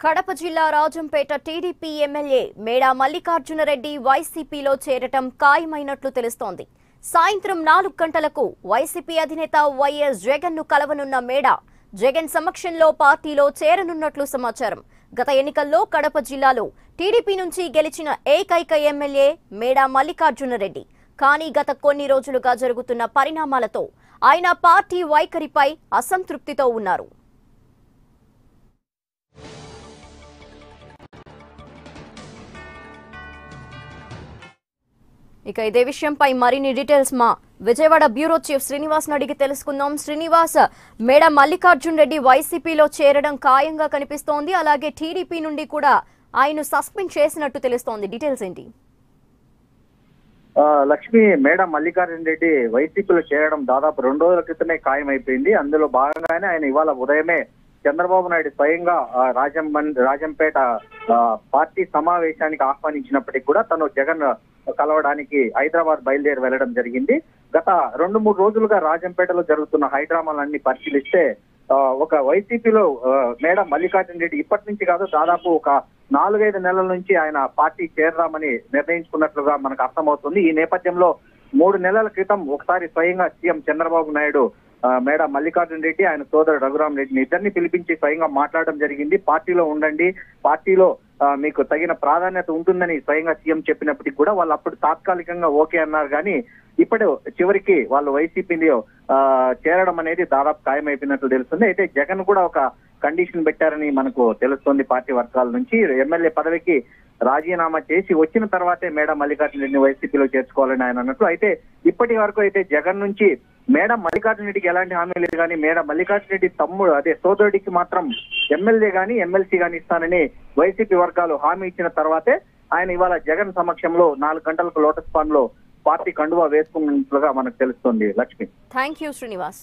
కడప జిల్లా Rajampet TDP MLA మేడా మల్లికార్జునరెడ్డి వైసీపీలో చేరటం ఖాయమైనట్లు తెలుస్తోంది. సాయంత్రం 4 గంటలకు వైసీపీ అధినేత వైఎస్ జగన్ ను కలవనున్న మేడా జగన్ సమక్షంలో పార్టీలో చేరనున్నట్లు సమాచారం. గత ఎన్నికల్లో కడప జిల్లాలో టీడీపీ నుంచి గెలిచిన ఏకైక ఎమ్మెల్యే మేడా మల్లికార్జునరెడ్డి. కానీ గత కొన్ని రోజులుగా జరుగుతున్న పరిణామాలతో ఆయన పార్టీ వైఖరిపై అసంతృప్తితో ఉన్నారు. ఇక ఇదే విషయంపై మరిన్ని డీటెయిల్స్ మా విజయవాడ బ్యూరో చీఫ్ శ్రీనివాస్ అడిగి తెలుసుకుందాం. శ్రీనివాస్, మేడా మల్లికార్జున్ రెడ్డి వైసీపీలో చేరడం ఖాయంగా కనిపిస్తోంది. అలాగే టీడీపీ నుండి కూడా ఆయన సస్పెండ్ చేసినట్టు తెలుస్తోంది. డీటెయిల్స్ ఏంటి? లక్ష్మి, మేడా మల్లికార్జున్ రెడ్డి వైసీపీలో చేరడం దాదాపు 2 రోజుల క్రితమే ఖాయమైపోయింది. అందులో భాగంగానే ఆయన ఇవాళ ఉదయమే చంద్రబాబు నాయుడు స్వయంగా రాజంపేట పార్టీ సమావేశానికి ఆహ్వానించినప్పటికీ కూడా తను జగన్ కలవడానికి హైదరాబాద్ బయలుదేరి వెళ్లడం జరిగింది. గత 2-3 రోజులుగా రాజంపేటలో జరుగుతున్న హైడ్రామాలన్నీ పరిశీలిస్తే ఒక వైసీపీలో మేడా మల్లికార్జున్ రెడ్డి ఇప్పటి నుంచి కాదు, దాదాపు ఒక 4-5 నెలల నుంచి ఆయన పార్టీ చేరదామని నిర్ణయించుకున్నట్లుగా మనకు అర్థమవుతుంది. ఈ నేపథ్యంలో 3 నెలల క్రితం ఒకసారి స్వయంగా సీఎం చంద్రబాబు నాయుడు మేడా మల్లికార్జున్ రెడ్డి ఆయన సోదరుడు రఘురామ్ రెడ్డిని ఇద్దరిని పిలిపించి స్వయంగా మాట్లాడడం జరిగింది. పార్టీలో ఉండండి, పార్టీలో మీకు తగిన ప్రాధాన్యత ఉంటుందని స్వయంగా సీఎం చెప్పినప్పటికీ కూడా వాళ్ళు అప్పుడు తాత్కాలికంగా ఓకే అన్నారు. కానీ ఇప్పుడు చివరికి వాళ్ళు వైసీపీలో చేరడం అనేది దాదాపు ఖాయమైపోయినట్లు తెలుస్తుంది. అయితే జగన్ కూడా ఒక కండిషన్ పెట్టారని మనకు తెలుస్తుంది. పార్టీ వర్గాల నుంచి ఎమ్మెల్యే పదవికి రాజీనామా చేసి వచ్చిన తర్వాతే మేడా మల్లికార్జున రెడ్డిని వైసీపీలో చేర్చుకోవాలని ఆయన అన్నట్లు. అయితే ఇప్పటి వరకు అయితే జగన్ నుంచి మేడా మల్లికార్జున రెడ్డికి ఎలాంటి హామీ లేదు. కానీ మేడా మల్లికార్జున రెడ్డి తమ్ముడు సోదరుడికి మాత్రం ఎమ్మెల్యే గాని ఎమ్మెల్సీ గాని ఇస్తానని వైసీపీ వర్గాలు హామీ ఇచ్చిన తర్వాతే ఆయన ఇవాళ జగన్ సమక్షంలో 4 గంటలకు లోటస్ పాండ్ లో పార్టీ కండువా వేసుకున్నట్లుగా మనకు తెలుస్తుంది. Lakshmi, thank you Srinivas.